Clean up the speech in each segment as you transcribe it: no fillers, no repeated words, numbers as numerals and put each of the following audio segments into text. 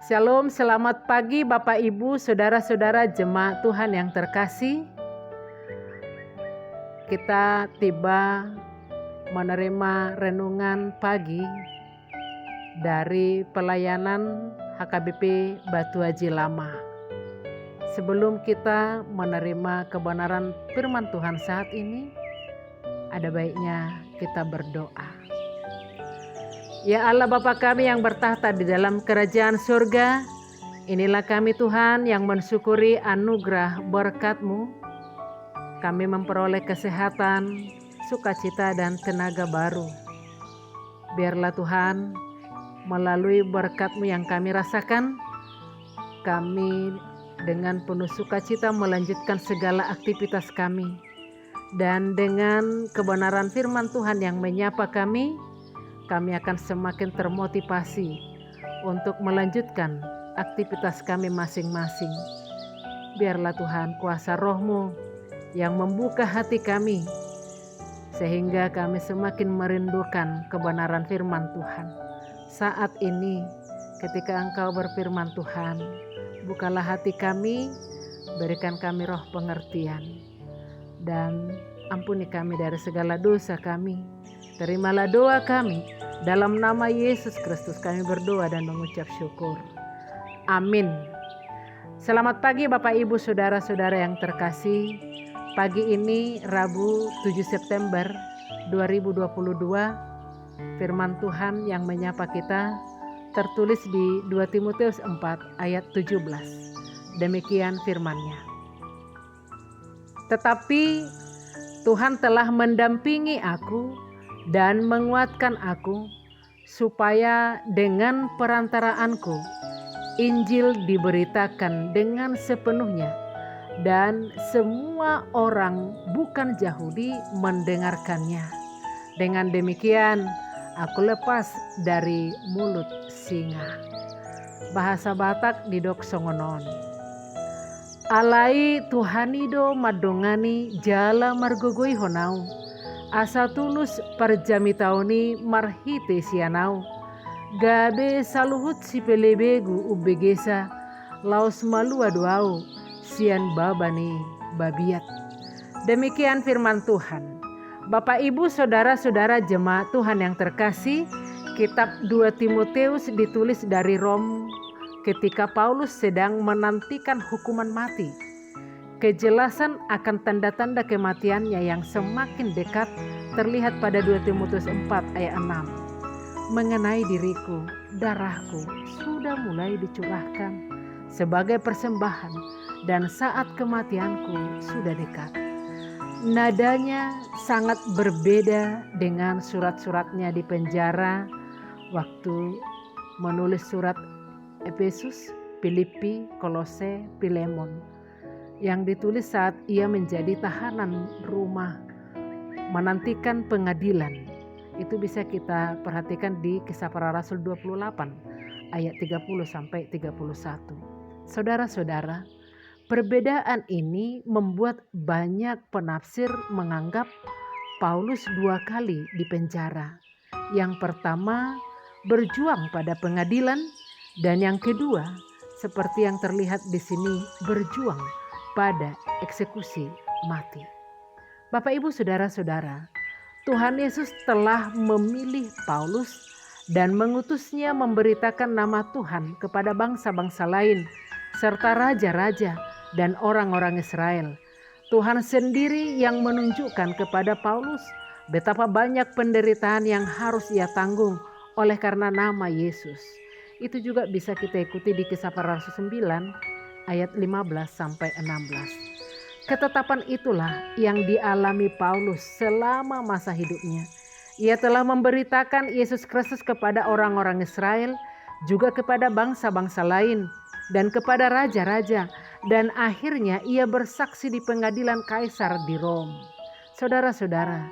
Shalom, selamat pagi Bapak Ibu, Saudara-saudara jemaat Tuhan yang terkasih. Kita tiba menerima renungan pagi dari pelayanan HKBP Batu Haji Lama. Sebelum kita menerima kebenaran firman Tuhan saat ini, ada baiknya kita berdoa. Ya Allah Bapa kami yang bertahta di dalam kerajaan surga, inilah kami Tuhan yang mensyukuri anugerah berkat-Mu. Kami memperoleh kesehatan, sukacita dan tenaga baru. Biarlah Tuhan, melalui berkat-Mu yang kami rasakan, kami dengan penuh sukacita melanjutkan segala aktivitas kami. Dan dengan kebenaran firman Tuhan yang menyapa kami akan semakin termotivasi untuk melanjutkan aktivitas kami masing-masing. Biarlah Tuhan kuasa Roh-Mu yang membuka hati kami, sehingga kami semakin merindukan kebenaran firman Tuhan. Saat ini ketika Engkau berfirman Tuhan, bukalah hati kami, berikan kami roh pengertian, dan ampuni kami dari segala dosa kami. Terimalah doa kami, dalam nama Yesus Kristus kami berdoa dan mengucap syukur. Amin. Selamat pagi Bapak Ibu Saudara-saudara yang terkasih. Pagi ini Rabu 7 September 2022, firman Tuhan yang menyapa kita tertulis di 2 Timotius 4 ayat 17. Demikian firman-Nya. Tetapi Tuhan telah mendampingi aku dan menguatkan aku, supaya dengan perantaraanku Injil diberitakan dengan sepenuhnya, dan semua orang bukan Yahudi mendengarkannya. Dengan demikian aku lepas dari mulut singa. Bahasa Batak di Dok Songonon. Alai Tuhanido madongani jala margogoi honau, asa tulus parjami tauni marhite sianau, gabe saluhut si pelebegu ubegesa, laos malu aduau, sian babani babiat. Demikian firman Tuhan. Bapak Ibu Saudara-saudara jemaat Tuhan yang terkasih, kitab 2 Timotius ditulis dari Rom ketika Paulus sedang menantikan hukuman mati. Kejelasan akan tanda-tanda kematiannya yang semakin dekat terlihat pada 2 Timotius 4 ayat 6. Mengenai diriku, darahku sudah mulai dicurahkan sebagai persembahan, dan saat kematianku sudah dekat. Nadanya sangat berbeda dengan surat-suratnya di penjara waktu menulis surat Efesus, Filipi, Kolose, Filemon, yang ditulis saat ia menjadi tahanan rumah menantikan pengadilan. Itu bisa kita perhatikan di Kisah Para Rasul 28 ayat 30 sampai 31. Saudara-saudara, perbedaan ini membuat banyak penafsir menganggap Paulus 2 kali di penjara. Yang pertama, berjuang pada pengadilan, dan yang kedua, seperti yang terlihat di sini, berjuang pada eksekusi mati. Bapak Ibu Saudara-saudara, Tuhan Yesus telah memilih Paulus dan mengutusnya memberitakan nama Tuhan kepada bangsa-bangsa lain serta raja-raja dan orang-orang Israel. Tuhan sendiri yang menunjukkan kepada Paulus betapa banyak penderitaan yang harus ia tanggung oleh karena nama Yesus. Itu juga bisa kita ikuti di Kisah Para Rasul 9 ayat 15 sampai 16. Ketetapan itulah yang dialami Paulus selama masa hidupnya. Ia telah memberitakan Yesus Kristus kepada orang-orang Israel, juga kepada bangsa-bangsa lain, dan kepada raja-raja, dan akhirnya ia bersaksi di pengadilan Kaisar di Rom. Saudara-saudara,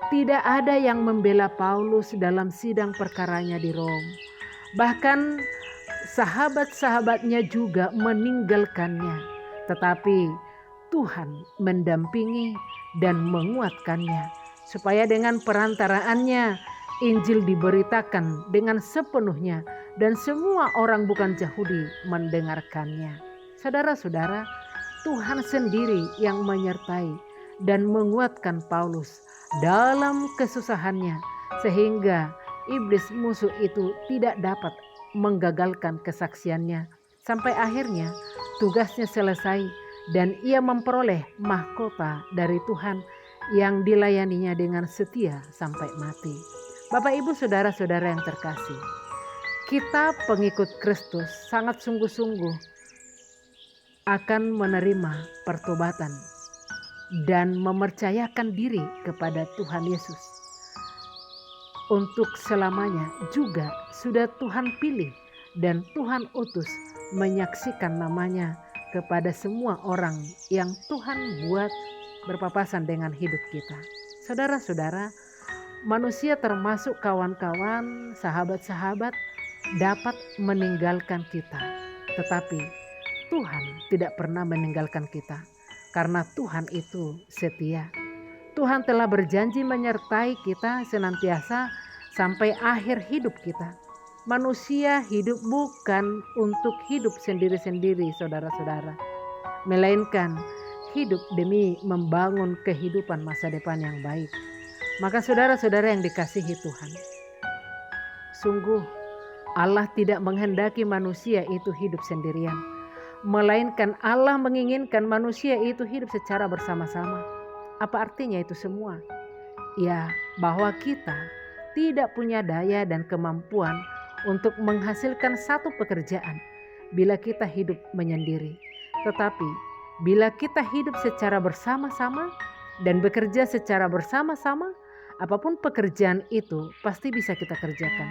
tidak ada yang membela Paulus dalam sidang perkaranya di Rom. Bahkan sahabat-sahabatnya juga meninggalkannya, tetapi Tuhan mendampingi dan menguatkannya, supaya dengan perantaraannya Injil diberitakan dengan sepenuhnya dan semua orang bukan Yahudi mendengarkannya. Saudara-saudara, Tuhan sendiri yang menyertai dan menguatkan Paulus dalam kesusahannya, sehingga iblis musuh itu tidak dapat menggagalkan kesaksiannya sampai akhirnya tugasnya selesai dan ia memperoleh mahkota dari Tuhan yang dilayaninya dengan setia sampai mati. Bapak, Ibu, saudara-saudara yang terkasih, kita pengikut Kristus sangat sungguh-sungguh akan menerima pertobatan dan mempercayakan diri kepada Tuhan Yesus. Untuk selamanya juga sudah Tuhan pilih dan Tuhan utus menyaksikan namanya kepada semua orang yang Tuhan buat berpapasan dengan hidup kita. Saudara-saudara, manusia termasuk kawan-kawan, sahabat-sahabat dapat meninggalkan kita, tetapi Tuhan tidak pernah meninggalkan kita karena Tuhan itu setia. Tuhan telah berjanji menyertai kita senantiasa sampai akhir hidup kita. Manusia hidup bukan untuk hidup sendiri-sendiri, saudara-saudara, melainkan hidup demi membangun kehidupan masa depan yang baik. Maka saudara-saudara yang dikasihi Tuhan, sungguh Allah tidak menghendaki manusia itu hidup sendirian, melainkan Allah menginginkan manusia itu hidup secara bersama-sama. Apa artinya itu semua? Ya, bahwa kita tidak punya daya dan kemampuan untuk menghasilkan satu pekerjaan bila kita hidup menyendiri. Tetapi bila kita hidup secara bersama-sama dan bekerja secara bersama-sama, apapun pekerjaan itu pasti bisa kita kerjakan.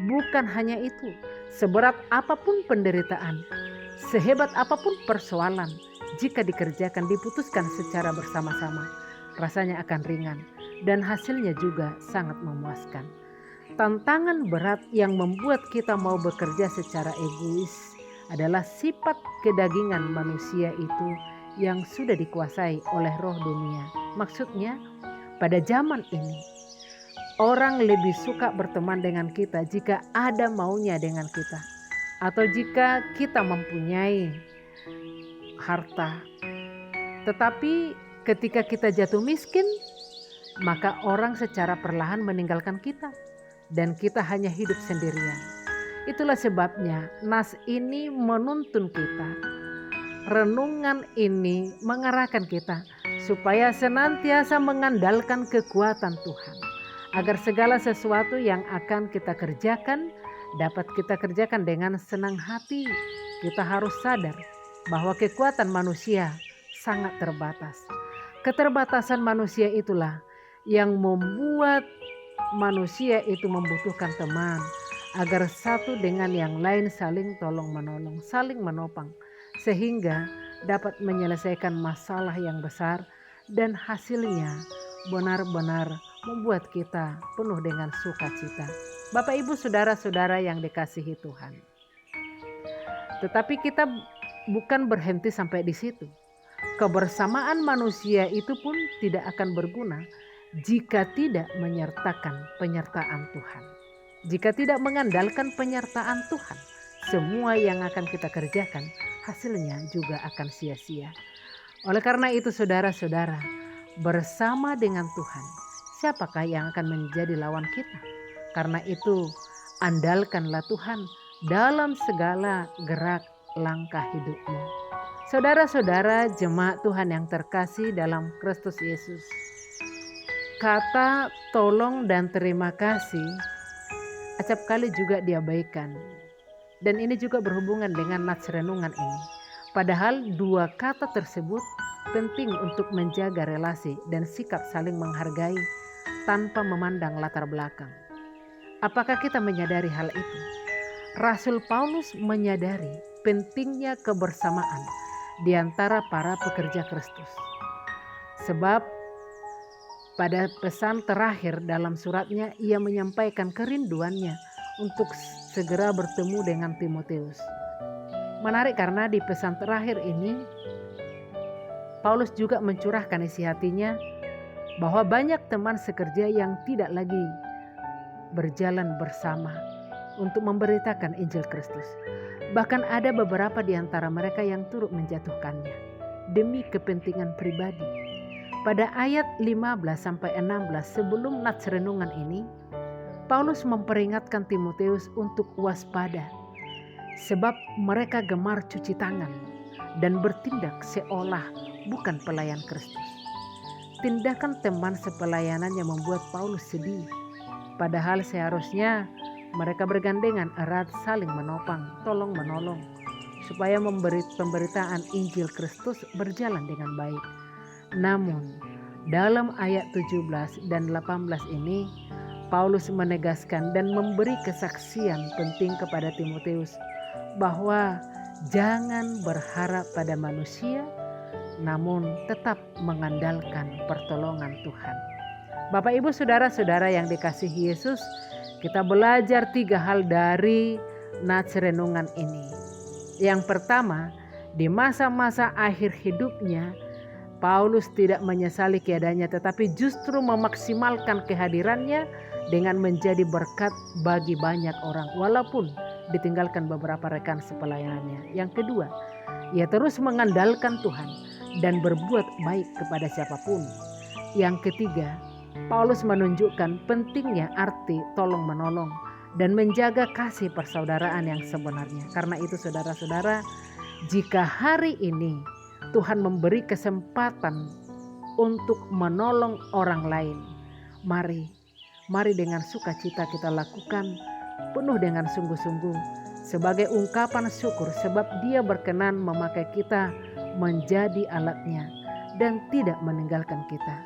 Bukan hanya itu, seberat apapun penderitaan, sehebat apapun persoalan, jika dikerjakan, diputuskan secara bersama-sama, rasanya akan ringan dan hasilnya juga sangat memuaskan. Tantangan berat yang membuat kita mau bekerja secara egois adalah sifat kedagingan manusia itu yang sudah dikuasai oleh roh dunia. Maksudnya, pada zaman ini, orang lebih suka berteman dengan kita jika ada maunya dengan kita, atau jika kita mempunyai harta. Tetapi ketika kita jatuh miskin, maka orang secara perlahan meninggalkan kita dan kita hanya hidup sendirian. Itulah sebabnya nas ini menuntun kita. Renungan ini mengarahkan kita supaya senantiasa mengandalkan kekuatan Tuhan, agar segala sesuatu yang akan kita kerjakan dapat kita kerjakan dengan senang hati. Kita harus sadar bahwa kekuatan manusia sangat terbatas. Keterbatasan manusia itulah yang membuat manusia itu membutuhkan teman, agar satu dengan yang lain saling tolong menolong, saling menopang, sehingga dapat menyelesaikan masalah yang besar dan hasilnya benar-benar membuat kita penuh dengan sukacita. Bapak, Ibu, saudara-saudara yang dikasihi Tuhan. Tetapi kita bukan berhenti sampai di situ. Kebersamaan manusia itu pun tidak akan berguna jika tidak menyertakan penyertaan Tuhan. Jika tidak mengandalkan penyertaan Tuhan, semua yang akan kita kerjakan hasilnya juga akan sia-sia. Oleh karena itu, saudara-saudara, bersama dengan Tuhan, siapakah yang akan menjadi lawan kita? Karena itu, andalkanlah Tuhan dalam segala gerak langkah hidupmu. Saudara-saudara jemaat Tuhan yang terkasih dalam Kristus Yesus, kata tolong dan terima kasih acap kali juga diabaikan. Dan ini juga berhubungan dengan nats renungan ini. Padahal dua kata tersebut penting untuk menjaga relasi dan sikap saling menghargai tanpa memandang latar belakang. Apakah kita menyadari hal itu? Rasul Paulus menyadari pentingnya kebersamaan di antara para pekerja Kristus. Sebab pada pesan terakhir dalam suratnya, ia menyampaikan kerinduannya untuk segera bertemu dengan Timotius. Menarik karena di pesan terakhir ini, Paulus juga mencurahkan isi hatinya bahwa banyak teman sekerja yang tidak lagi berjalan bersama untuk memberitakan Injil Kristus. Bahkan ada beberapa di antara mereka yang turut menjatuhkannya demi kepentingan pribadi. Pada ayat 15-16 sebelum nats renungan ini, Paulus memperingatkan Timotius untuk waspada, sebab mereka gemar cuci tangan dan bertindak seolah bukan pelayan Kristus. Tindakan teman sepelayanan yang membuat Paulus sedih. Padahal seharusnya mereka bergandengan erat saling menopang, tolong menolong, supaya pemberitaan Injil Kristus berjalan dengan baik. Namun dalam ayat 17 dan 18 ini Paulus menegaskan dan memberi kesaksian penting kepada Timotius bahwa jangan berharap pada manusia, namun tetap mengandalkan pertolongan Tuhan. Bapak Ibu saudara-saudara yang dikasihi Yesus, kita belajar 3 hal dari nats renungan ini. Yang pertama, di masa-masa akhir hidupnya, Paulus tidak menyesali keadaannya, tetapi justru memaksimalkan kehadirannya dengan menjadi berkat bagi banyak orang, walaupun ditinggalkan beberapa rekan sepelayanannya. Yang kedua, ia terus mengandalkan Tuhan dan berbuat baik kepada siapapun. Yang ketiga, Paulus menunjukkan pentingnya arti tolong menolong dan menjaga kasih persaudaraan yang sebenarnya. Karena itu saudara-saudara, jika hari ini Tuhan memberi kesempatan untuk menolong orang lain, mari dengan sukacita kita lakukan, penuh dengan sungguh-sungguh sebagai ungkapan syukur, sebab Dia berkenan memakai kita menjadi alatnya dan tidak meninggalkan kita.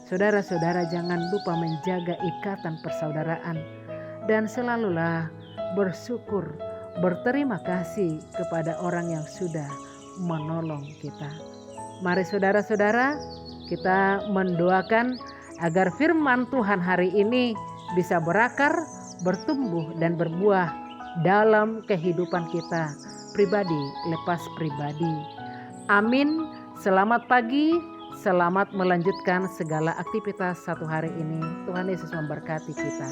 Saudara-saudara, jangan lupa menjaga ikatan persaudaraan dan selalulah bersyukur, berterima kasih kepada orang yang sudah menolong kita. Mari saudara-saudara, kita mendoakan agar firman Tuhan hari ini bisa berakar, bertumbuh dan berbuah dalam kehidupan kita pribadi lepas pribadi. Amin. Selamat pagi, selamat melanjutkan segala aktivitas satu hari ini. Tuhan Yesus memberkati kita.